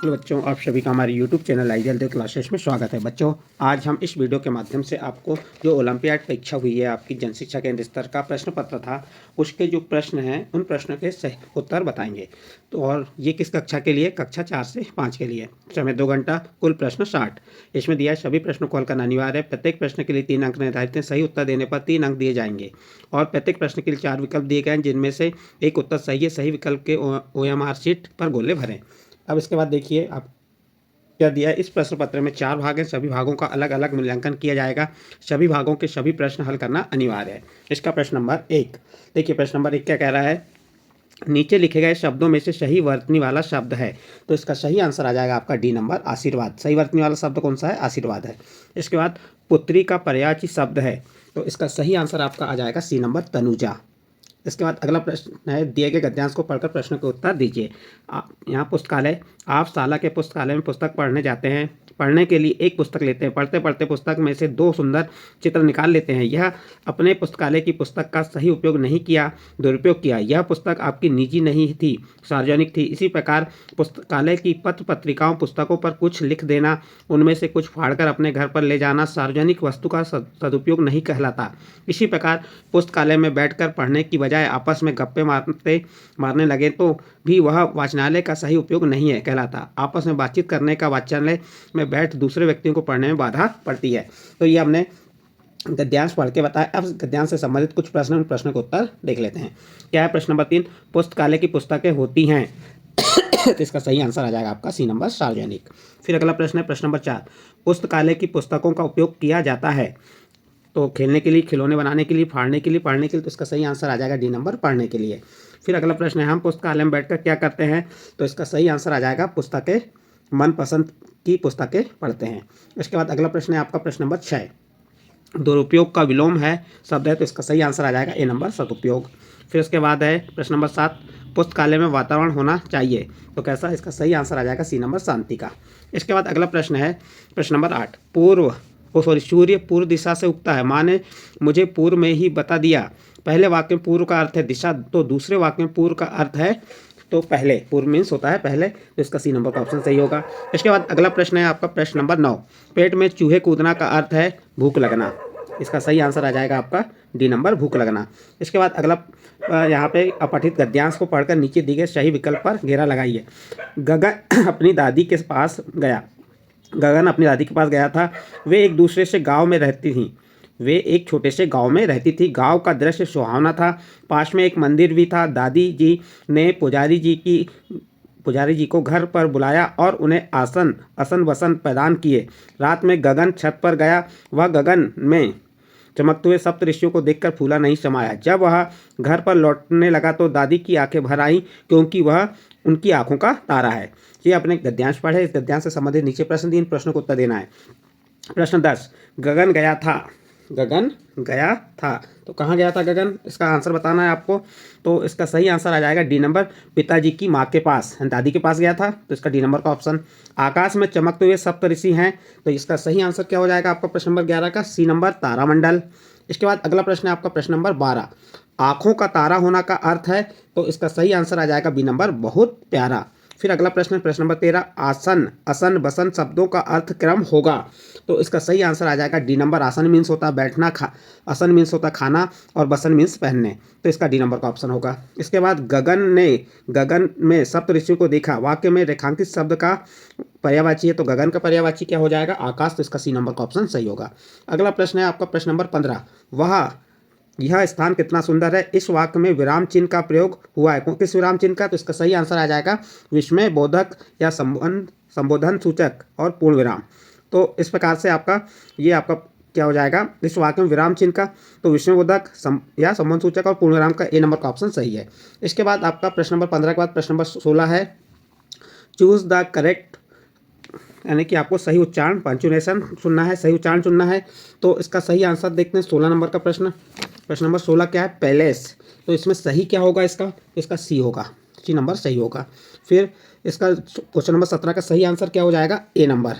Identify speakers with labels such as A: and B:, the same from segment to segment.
A: Hello बच्चों, आप सभी का हमारे YouTube channel ideal the classes में स्वागत है। बच्चों, आज हम इस वीडियो के माध्यम से आपको जो ओलंपियाड परीक्षा हुई है आपकी जन शिक्षा केंद्र स्तर का प्रश्न पत्र था, उसके जो प्रश्न हैं उन प्रश्नों के सही उत्तर बताएंगे। तो और ये किस कक्षा के लिए? कक्षा 4 से 5 के लिए। समय 2 घंटा, कुल प्रश्न 60। इसमें दिया है सभी प्रश्नों को हल करना अनिवार्य है। प्रत्येक प्रश्न के लिए 3 अंक निर्धारित हैं। सही उत्तर देने पर 3 अंक दिए जाएंगे और प्रत्येक प्रश्न के लिए 4 विकल्प दिए गए हैं, जिनमें से एक उत्तर सही है। सही विकल्प के OMR शीट पर गोले भरें। अब इसके बाद देखिए आप क्या दिया है। इस प्रश्न पत्र में 4 भाग हैं। सभी भागों का अलग अलग मूल्यांकन किया जाएगा। सभी भागों के सभी प्रश्न हल करना अनिवार्य है। इसका प्रश्न नंबर 1 देखिए। प्रश्न नंबर 1 क्या कह रहा है? नीचे लिखे गए शब्दों में से सही वर्तनी वाला शब्द है। तो इसका सही आंसर आ जाएगा आपका डी नंबर, आशीर्वाद। सही वर्तनी वाला शब्द कौन सा है? आशीर्वाद है। इसके बाद पुत्री का पर्यायवाची शब्द है, तो इसका सही आंसर आपका आ जाएगा सी नंबर, तनुजा। इसके बाद अगला प्रश्न है, दिए गए गद्यांश को पढ़कर प्रश्न के उत्तर दीजिए। यहाँ पुस्तकालय, आप शाला के पुस्तकालय में पुस्तक पढ़ने जाते हैं। पढ़ने के लिए एक पुस्तक लेते हैं। पढ़ते पढ़ते पुस्तक में से 2 सुंदर चित्र निकाल लेते हैं। यह अपने पुस्तकालय की पुस्तक का सही उपयोग नहीं किया, दुरुपयोग किया। यह पुस्तक आपकी निजी नहीं थी, सार्वजनिक थी। इसी प्रकार पुस्तकालय की पत्र पत्रिकाओं पुस्तकों पर कुछ लिख देना, उनमें से कुछ फाड़कर अपने घर पर ले जाना सार्वजनिक वस्तु का सदुपयोग नहीं कहलाता। इसी प्रकार पुस्तकालय में बैठकर पढ़ने की बजाय आपस में गप्पे मारने लगे तो भी वह वाचनालय का सही उपयोग नहीं है कहलाता। आपस में बातचीत करने का वाचनालय में बैठ दूसरे व्यक्तियों को पढ़ने में बाधा पड़ती है। तो ये हमने गद्यांश पढ़ के बताया। अब गद्यांश से संबंधित कुछ प्रश्न, उन प्रश्नों के उत्तर देख लेते हैं। क्या है? प्रश्न नंबर 3, पुस्तकालय की पुस्तकें होती हैं। तो इसका सही आंसर आ जाएगा आपका सी नंबर, सार्वजनिक। फिर अगला प्रश्न है प्रश्न नंबर 4, पुस्तकालय की पुस्तकों का उपयोग किया जाता है। तो खेलने के लिए, खिलौने बनाने के लिए, फाड़ने के लिए, पढ़ने के लिए। तो इसका सही आंसर आ जाएगा डी नंबर, पढ़ने के लिए। फिर अगला प्रश्न है, हम पुस्तकालय में बैठकर क्या करते हैं? तो इसका सही आंसर आ जाएगा पुस्तकें, मनपसंद की पुस्तकें पढ़ते हैं। इसके बाद अगला प्रश्न है आपका प्रश्न नंबर 6, दुरुपयोग का विलोम है शब्द है। तो इसका सही आंसर आ जाएगा ए नंबर, सदुपयोग। फिर उसके बाद है प्रश्न नंबर 7, पुस्तकालय में वातावरण होना चाहिए। तो कैसा? इसका सही आंसर आ जाएगा सी नंबर, शांति का। इसके बाद अगला प्रश्न है प्रश्न नंबर 8, सूर्य पूर्व दिशा से उगता है। माँ ने मुझे पूर्व में ही बता दिया। पहले वाक्य में पूर्व का अर्थ है दिशा, तो दूसरे वाक्य में पूर्व का अर्थ है तो पहले। पूर्व मीन्स होता है पहले, तो इसका सी नंबर का ऑप्शन सही होगा। इसके बाद अगला प्रश्न है आपका प्रश्न नंबर 9, पेट में चूहे कूदना का अर्थ है भूख लगना। इसका सही आंसर आ जाएगा आपका डी नंबर, भूख लगना। इसके बाद अगला यहाँ पे अपठित गद्यांश को पढ़कर नीचे दिए गए सही विकल्प पर घेरा लगाइए। गगन अपनी दादी के पास गया। गगन अपनी दादी के पास गया था। वे एक दूसरे से गांव में रहती थीं। वे एक छोटे से गांव में रहती थी। गांव का दृश्य सुहावना था। पास में एक मंदिर भी था। दादी जी ने पुजारी जी को घर पर बुलाया और उन्हें आसन वसन प्रदान किए। रात में गगन छत पर गया। वह गगन में चमकते हुए सप्त ऋषियों को देखकर फूला नहीं समाया। जब वह घर पर लौटने लगा तो दादी की आंखें भर आईं, क्योंकि वह उनकी आंखों का तारा है। ये अपने गद्यांश पढ़े। इस गद्यांश से संबंधित नीचे प्रश्न दिए, इन प्रश्नों को उत्तर देना है। प्रश्न 10, गगन गया था। गगन गया था, तो कहाँ गया था गगन? इसका आंसर बताना है आपको। तो इसका सही आंसर आ जाएगा डी नंबर, पिताजी की माँ के पास, दादी के पास गया था। तो इसका डी नंबर का ऑप्शन। आकाश में चमकते हुए सप्तऋषि हैं। तो इसका सही आंसर क्या हो जाएगा आपका प्रश्न नंबर 11 का? सी नंबर, तारामंडल। इसके बाद अगला प्रश्न है आपका प्रश्न नंबर 12, आँखों का तारा होना का अर्थ है। तो इसका सही आंसर आ जाएगा बी नंबर, बहुत प्यारा। फिर अगला प्रश्न प्रश्न नंबर 13, आसन, असन, बसन शब्दों का अर्थ क्रम होगा। तो इसका सही आंसर आ जाएगा डी नंबर, आसन मीन्स होता है बैठना, असन मीन्स होता है खाना, और बसन मीन्स पहनने। तो इसका डी नंबर का ऑप्शन होगा। इसके बाद गगन में सप्त ऋषियों को देखा। वाक्य में रेखांकित शब्द का पर्यायवाची है, तो गगन का पर्यायवाची क्या हो जाएगा? आकाश। तो इसका सी नंबर का ऑप्शन सही होगा। अगला प्रश्न है आपका प्रश्न नंबर 15, यह स्थान कितना सुंदर है। इस वाक्य में विराम चिन्ह का प्रयोग हुआ है। किस विराम चिन्ह का? तो इसका सही आंसर आ जाएगा विस्मय बोधक या संबोधन सूचक और पूर्ण विराम। तो इस प्रकार से आपका क्या हो जाएगा इस वाक्य में विराम चिन्ह का? तो विस्मय बोधक या संबोधन सूचक और पूर्ण विराम का ए नंबर का ऑप्शन सही है। इसके बाद आपका प्रश्न नंबर 15 के बाद प्रश्न नंबर 16 है, चूज द करेक्ट, यानी कि आपको सही उच्चारण, पंचुएशन सुनना है, सही उच्चारण चुनना है। तो इसका सही आंसर देखते हैं 16 नंबर का प्रश्न। प्रश्न नंबर 16 क्या है? पैलेस। तो इसमें सही क्या होगा इसका सी होगा, सी नंबर सही होगा। फिर इसका क्वेश्चन नंबर 17 का सही आंसर क्या हो जाएगा? ए नंबर।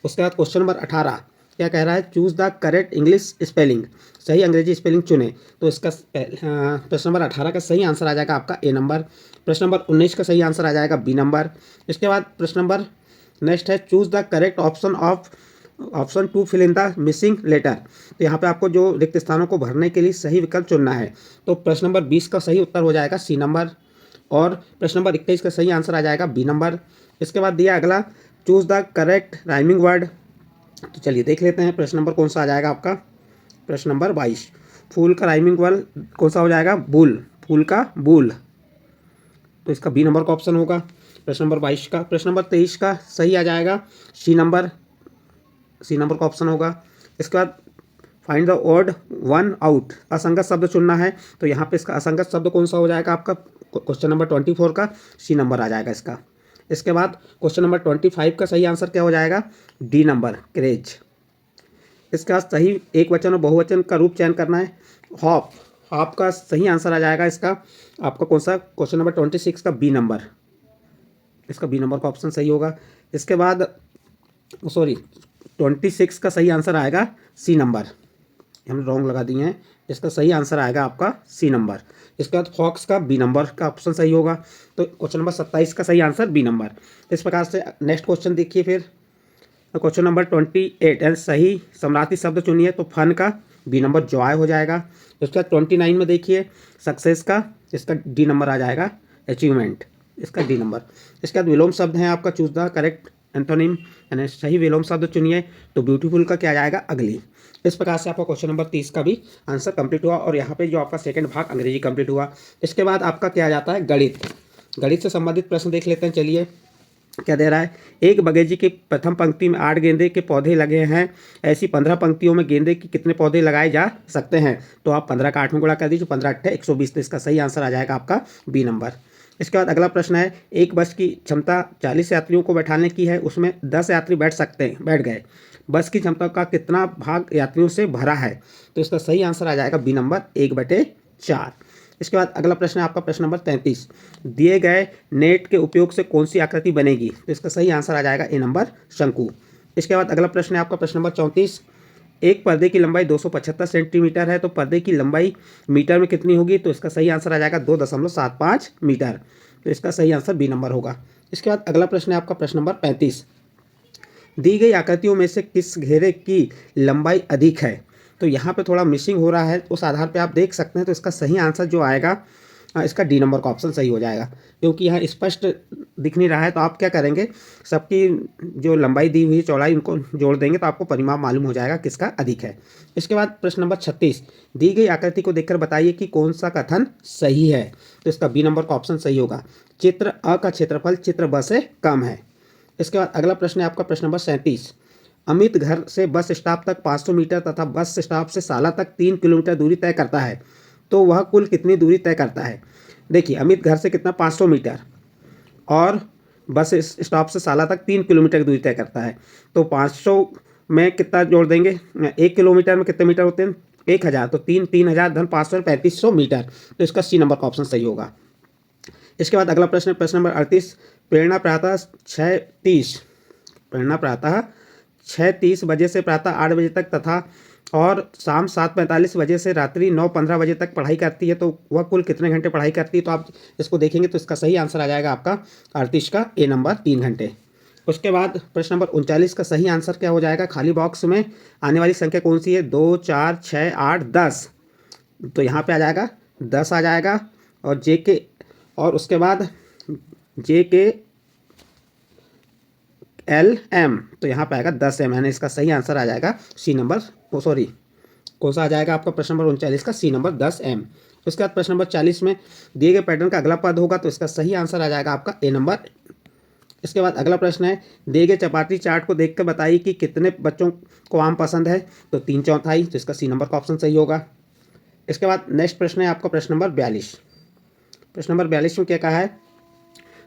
A: उसके बाद क्वेश्चन नंबर 18, क्या कह रहा है, choose the correct English spelling, सही अंग्रेजी स्पेलिंग चुने। तो इसका प्रश्न नंबर 18 का सही आंसर आ जाएगा आपका ए नंबर। प्रश्न नंबर 19 का सही आंसर आ जाएगा बी नंबर। इसके बाद प्रश्न नंबर नेक्स्ट है, choose the correct option to fill in the missing letter. तो यहाँ पे आपको जो रिक्त स्थानों को भरने के लिए सही विकल्प चुनना है। तो प्रश्न नंबर 20 का सही उत्तर हो जाएगा सी नंबर, और प्रश्न नंबर 21 का सही आंसर आ जाएगा बी नंबर। इसके बाद दिया अगला, choose the correct rhyming word. तो चलिए देख लेते हैं प्रश्न नंबर कौन सा आ जाएगा आपका। प्रश्न नंबर 22, फूल का राइमिंग वर्ड कौन सा हो जाएगा, बुल, फूल का बुल। तो इसका बी नंबर का ऑप्शन होगा प्रश्न नंबर 22 का। प्रश्न नंबर 23 का सही आ जाएगा सी नंबर, सी नंबर का ऑप्शन होगा। इसके बाद find the word one out, असंगत शब्द चुनना है। तो यहाँ पे इसका असंगत शब्द कौन सा हो जाएगा आपका, क्वेश्चन नंबर 24 का सी नंबर आ जाएगा इसका। इसके बाद क्वेश्चन नंबर 25 का सही आंसर क्या हो जाएगा, डी नंबर, क्रेज। इसके बाद सही एक वचन और बहुवचन का रूप चयन करना है, हॉप, हॉप का सही आंसर आ जाएगा इसका आपका कौन सा, क्वेश्चन नंबर 26 का बी नंबर, इसका बी नंबर का ऑप्शन सही होगा। इसके बाद सॉरी 26 का सही आंसर आएगा सी नंबर, हमने रॉन्ग लगा दिए हैं, इसका सही आंसर आएगा आपका सी नंबर। इसके बाद फॉक्स का बी नंबर का ऑप्शन सही होगा। तो क्वेश्चन नंबर 27 का सही आंसर बी नंबर। इस प्रकार से नेक्स्ट क्वेश्चन देखिए फिर, क्वेश्चन नंबर 28 एंड सही सम्राटी शब्द चुनिए। तो फन का बी नंबर जॉय हो जाएगा। उसके बाद 29 में देखिए सक्सेस का, इसका डी नंबर आ जाएगा अचीवमेंट, इसका डी नंबर। इसके बाद विलोम शब्द हैं आपका, चूज द करेक्ट एंथोनिम, यानी सही विलोम शब्द चुनिए। तो ब्यूटीफुल का क्या आ जाएगा, अगली। इस प्रकार से आपका क्वेश्चन नंबर 30 का भी आंसर कंप्लीट हुआ, और यहाँ पे जो आपका सेकंड भाग अंग्रेजी कंप्लीट हुआ। इसके बाद आपका क्या आ जाता है, गणित। गणित से संबंधित प्रश्न देख लेते हैं। चलिए क्या दे रहा है, एक बगीचे की प्रथम पंक्ति में 8 गेंदे के पौधे लगे हैं, ऐसी 15 पंक्तियों में गेंदे के कितने पौधे लगाए जा सकते हैं। तो आप 15 का 8 में गुणा कर दीजिए, 15 8 120। तो इसका सही आंसर आ जाएगा आपका बी नंबर। इसके बाद अगला प्रश्न है, एक बस की क्षमता 40 यात्रियों को बैठाने की है, उसमें 10 यात्री बैठ गए, बस की क्षमता का कितना भाग यात्रियों से भरा है। तो इसका सही आंसर आ जाएगा बी नंबर, 1/4। इसके बाद अगला प्रश्न है आपका प्रश्न नंबर 33, दिए गए नेट के उपयोग से कौन सी आकृति बनेगी। तो इसका सही आंसर आ जाएगा ए नंबर, शंकु। इसके बाद अगला प्रश्न है आपका प्रश्न नंबर 34, एक पर्दे की लंबाई 275 सेंटीमीटर है, तो पर्दे की लंबाई मीटर में कितनी होगी। तो इसका सही आंसर आ जाएगा 2.75 मीटर। तो इसका सही आंसर बी नंबर होगा। इसके बाद अगला प्रश्न है आपका प्रश्न नंबर 35, दी गई आकृतियों में से किस घेरे की लंबाई अधिक है। तो यहाँ पे थोड़ा मिसिंग हो रहा है, उस आधार पे आप देख सकते हैं। तो इसका सही आंसर जो आएगा इसका डी नंबर का ऑप्शन सही हो जाएगा, क्योंकि यहाँ स्पष्ट दिख नहीं रहा है। तो आप क्या करेंगे, सबकी जो लंबाई दी हुई चौड़ाई उनको जोड़ देंगे, तो आपको परिमाप मालूम हो जाएगा किसका अधिक है। इसके बाद प्रश्न नंबर 36, दी गई आकृति को देखकर बताइए कि कौन सा कथन सही है। तो इसका बी नंबर का ऑप्शन सही होगा, चित्र अ का क्षेत्रफल चित्र ब से कम है। इसके बाद अगला प्रश्न है आपका प्रश्न नंबर 37, अमित घर से बस स्टॉप तक 500 मीटर तथा बस स्टॉप से साला तक 3 किलोमीटर दूरी तय करता है, तो वह कुल कितनी दूरी तय करता है। देखिए अमित घर से कितना 500 मीटर और बस स्टॉप से साला तक 3 किलोमीटर की दूरी तय करता है। तो 500 में कितना जोड़ देंगे, 1 किलोमीटर में कितने मीटर होते हैं, 1000। तो 3000 धन 500 3500 मीटर। तो इसका सी नंबर का ऑप्शन सही होगा। इसके बाद अगला प्रश्न है प्रश्न नंबर 38, प्रेरणा प्रातः 6:30 बजे से प्रातः 8 बजे तक तथा और शाम 7:45 बजे से रात्रि 9:15 बजे तक पढ़ाई करती है, तो वह कुल कितने घंटे पढ़ाई करती है। तो आप इसको देखेंगे तो इसका सही आंसर आ जाएगा आपका 38 का ए नंबर, 3 घंटे। उसके बाद प्रश्न नंबर 39 का सही आंसर क्या हो जाएगा, खाली बॉक्स में आने वाली संख्या कौन सी है, 2 4 6 8 10। तो यहाँ पे आ जाएगा 10 आ जाएगा, और जे के, और उसके बाद जे के एल एम, तो यहाँ पे आएगा 10M, यानी इसका सही आंसर आ जाएगा सी नंबर, कौन सा आ जाएगा आपका प्रश्न नंबर 39 का सी नंबर 10M। उसके बाद प्रश्न नंबर 40 में दिए गए पैटर्न का अगला पद होगा, तो इसका सही आंसर आ जाएगा आपका ए नंबर। इसके बाद अगला प्रश्न है, दिए गए चपाटी चार्ट को देखकर बताइए कि कितने बच्चों को आम पसंद है। तो 3/4, तो इसका सी नंबर का ऑप्शन सही होगा। इसके बाद नेक्स्ट प्रश्न है आपका प्रश्न नंबर 42। प्रश्न नंबर 42 में क्या कहा है,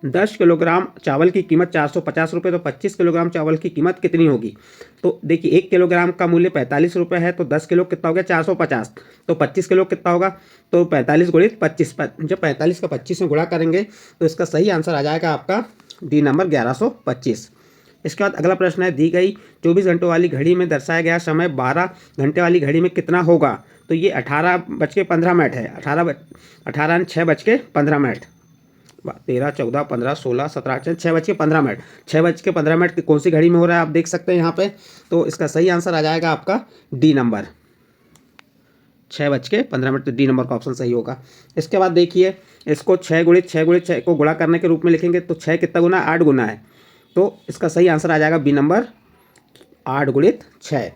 A: 10 किलोग्राम चावल की कीमत 450 रुपये, तो 25 किलोग्राम चावल की कीमत कितनी होगी। तो देखिए 1 किलोग्राम का मूल्य 45 रुपये है, तो 10 किलो कितना हो गया 450, तो 25 किलो कितना होगा, तो 45 गुणित 25, जब 45 का 25 में गुणा करेंगे तो इसका सही आंसर आ जाएगा आपका डी नंबर 1125। इसके बाद अगला प्रश्न है, दी गई 24 घंटों वाली घड़ी में दर्शाया गया समय 12 घंटे वाली घड़ी में कितना होगा? तो ये 18:15 है। 18 6:15, 13 14 15 16 17 18 6:15, 6:15 की कौन सी घड़ी में हो रहा है आप देख सकते हैं यहाँ पे। तो इसका सही आंसर आ जाएगा आपका डी नंबर, 6:15, तो डी नंबर का ऑप्शन सही होगा। इसके बाद देखिए, इसको 6 × 6 को गुणा करने के रूप में लिखेंगे तो 6 कितना गुना? 8 गुना है। तो इसका सही आंसर आ जाएगा बी नंबर, 8 × 6।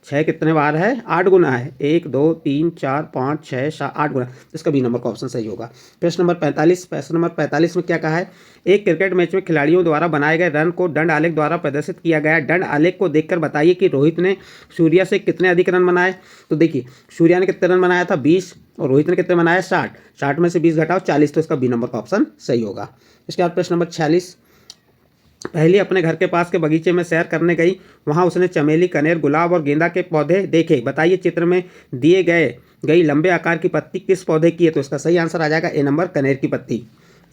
A: 6 कितने बार है? 8 गुना है। 1 2 3 4 5 6 7 8 गुना, तो इसका बी नंबर का ऑप्शन सही होगा। प्रश्न नंबर 45 में क्या कहा है? एक क्रिकेट मैच में खिलाड़ियों द्वारा बनाए गए रन को दंड आलेख द्वारा प्रदर्शित किया गया। दंड आलेख को देखकर बताइए कि रोहित ने सूर्या से कितने अधिक रन बनाए। तो देखिए, सूर्या ने कितने रन बनाया था? 20, और रोहित ने कितने बनाया? 60। 60 में से 20 घटाओ 40, तो इसका बी नंबर का ऑप्शन सही होगा। इसके बाद प्रश्न नंबर 46, पहली अपने घर के पास के बगीचे में सैर करने गई। वहां उसने चमेली, कनेर, गुलाब और गेंदा के पौधे देखे। बताइए चित्र में दिए गई लंबे आकार की पत्ती किस पौधे की है? तो इसका सही आंसर आ जाएगा ए नंबर, कनेर की पत्ती।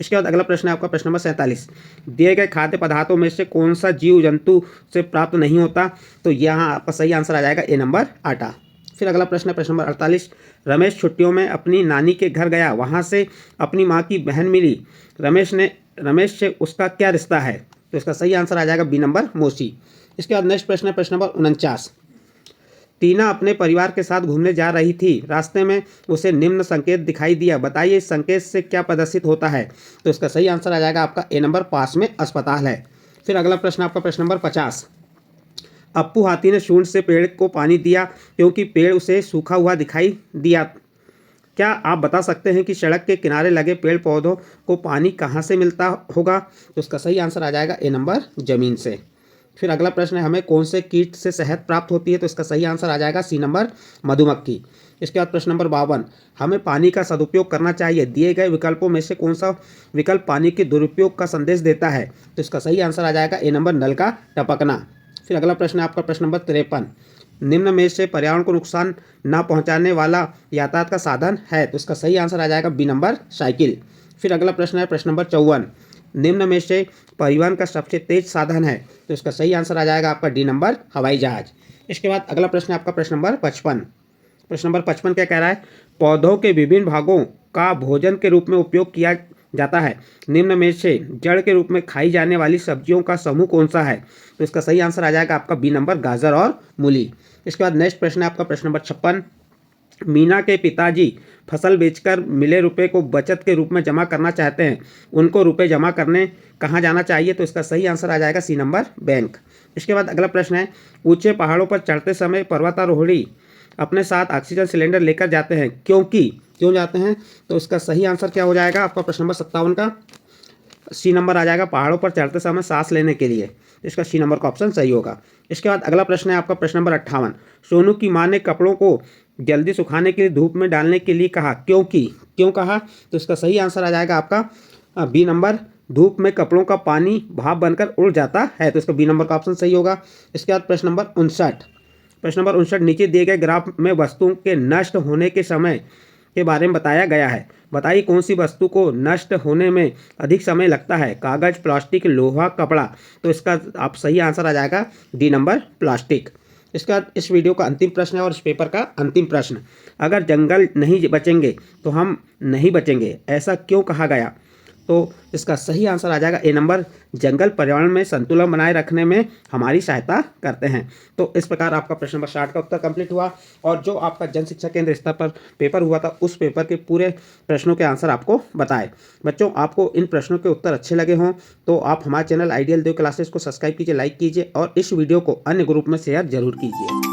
A: इसके बाद अगला प्रश्न है आपका प्रश्न नंबर 47, दिए गए खाद्य पदार्थों में से कौन सा जीव जंतु से प्राप्त नहीं होता? तो यहाँ आपका सही आंसर आ जाएगा ए नंबर, आटा। फिर अगला प्रश्न है प्रश्न नंबर 48, रमेश छुट्टियों में अपनी नानी के घर गया। वहाँ से अपनी माँ की बहन मिली। रमेश से उसका क्या रिश्ता है? तो इसका सही आंसर आ जाएगा बी नंबर, मौसी। इसके बाद नेक्स्ट प्रश्न है प्रश्न नंबर 49, टीना अपने परिवार के साथ घूमने जा रही थी। रास्ते में उसे निम्न संकेत दिखाई दिया। बताइए इस संकेत से क्या प्रदर्शित होता है? तो इसका सही आंसर आ जाएगा आपका ए नंबर, पास में अस्पताल है। फिर अगला प्रश्न आपका प्रश्न नंबर 50, अप्पू हाथी ने सूंड से पेड़ को पानी दिया क्योंकि पेड़ उसे सूखा हुआ दिखाई दिया। क्या आप बता सकते हैं कि सड़क के किनारे लगे पेड़ पौधों को पानी कहाँ से मिलता होगा? तो उसका सही आंसर आ जाएगा ए नंबर, जमीन से। फिर अगला प्रश्न है, हमें कौन से कीट से शहद प्राप्त होती है? तो इसका सही आंसर आ जाएगा सी नंबर, मधुमक्खी। इसके बाद प्रश्न नंबर 52, हमें पानी का सदुपयोग करना चाहिए। दिए गए विकल्पों में से कौन सा विकल्प पानी के दुरुपयोग का संदेश देता है? तो इसका सही आंसर आ जाएगा ए नंबर, नल का टपकना। फिर अगला प्रश्न है आपका प्रश्न नंबर 53, निम्न में से पर्यावरण को नुकसान न पहुंचाने वाला यातायात का साधन है? तो इसका सही आंसर आ जाएगा बी नंबर, साइकिल। फिर अगला प्रश्न है प्रश्न नंबर 54, निम्न में से परिवहन का सबसे तेज साधन है? तो इसका सही आंसर आ जाएगा आपका डी नंबर, हवाई जहाज। इसके बाद अगला प्रश्न है आपका प्रश्न नंबर 55। प्रश्न नंबर 55 क्या कह रहा है? पौधों के विभिन्न भागों का भोजन के रूप में उपयोग किया जाता है। निम्न में से जड़ के रूप में खाई जाने वाली सब्जियों का समूह कौन सा है? तो इसका सही आंसर आ जाएगा आपका बी नंबर, गाजर और मूली। इसके बाद नेक्स्ट प्रश्न है आपका प्रश्न नंबर 56, मीना के पिताजी फसल बेचकर मिले रुपए को बचत के रूप में जमा करना चाहते हैं। उनको रुपए जमा करने कहाँ जाना चाहिए? तो इसका सही आंसर आ जाएगा सी नंबर, बैंक। इसके बाद अगला प्रश्न है, ऊंचे पहाड़ों पर चढ़ते समय पर्वतारोही अपने साथ ऑक्सीजन सिलेंडर लेकर जाते हैं, क्यों जाते हैं? तो इसका सही आंसर क्या हो जाएगा आपका प्रश्न नंबर 57 का सी नंबर आ जाएगा, पहाड़ों पर चढ़ते समय सांस लेने के लिए। इसका सी नंबर का ऑप्शन सही होगा। इसके बाद अगला प्रश्न है आपका प्रश्न नंबर 58, सोनू की मां ने कपड़ों को जल्दी सुखाने के लिए धूप में डालने के लिए कहा, क्यों कहा? तो इसका सही आंसर आ जाएगा आपका बी नंबर, धूप में कपड़ों का पानी भाप बनकर उड़ जाता है। तो इसका बी नंबर का ऑप्शन सही होगा। इसके बाद प्रश्न नंबर 59, नीचे दिए गए ग्राफ में वस्तुओं के नष्ट होने के समय के बारे में बताया गया है। बताइए कौन सी वस्तु को नष्ट होने में अधिक समय लगता है? कागज, प्लास्टिक, लोहा, कपड़ा। तो इसका आप सही आंसर आ जाएगा डी नंबर, प्लास्टिक। इसके बाद इस वीडियो का अंतिम प्रश्न है और इस पेपर का अंतिम प्रश्न, अगर जंगल नहीं बचेंगे तो हम नहीं बचेंगे, ऐसा क्यों कहा गया? तो इसका सही आंसर आ जाएगा ए नंबर, जंगल पर्यावरण में संतुलन बनाए रखने में हमारी सहायता करते हैं। तो इस प्रकार आपका प्रश्न नंबर 60 का उत्तर कंप्लीट हुआ और जो आपका जन शिक्षा केंद्र स्तर पर पेपर हुआ था उस पेपर के पूरे प्रश्नों के आंसर आपको बताए। बच्चों, आपको इन प्रश्नों के उत्तर अच्छे लगे हों तो आप हमारे चैनल आइडियल देव क्लासेस को सब्सक्राइब कीजिए, लाइक कीजिए और इस वीडियो को अन्य ग्रुप में शेयर जरूर कीजिए।